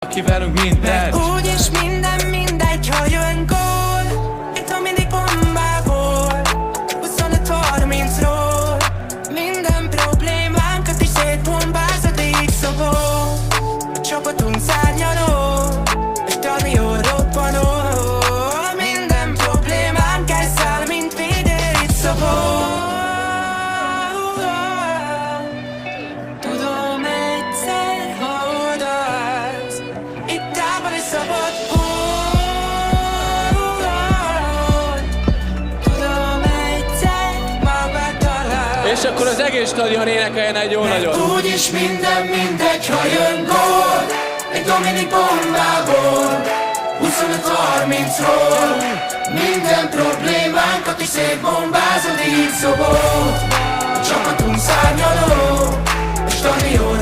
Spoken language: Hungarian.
Aki velünk mindent. Úgyis minden mindegy, ha jön gól. Itt van mindig bombából 25-30-ról. Minden problémánkat is szétbombázod, így szobó. A csapatunk szárnyaló, a stadion robbanó. Minden problémánk elszáll, mint védő, így szobó. Tudom egyszer, ha odaállsz, itt távol és szabad. Tudom egyszer, magad találsz. És akkor az egész stadion énekeljen egy jó nagyot. Úgyis minden mindegy, ha jön gól. Egy Dominik bombából 25-30-ról. Minden problémánkat is szétbombázod, így szobó. A csapatunk szárnyaló, a stadion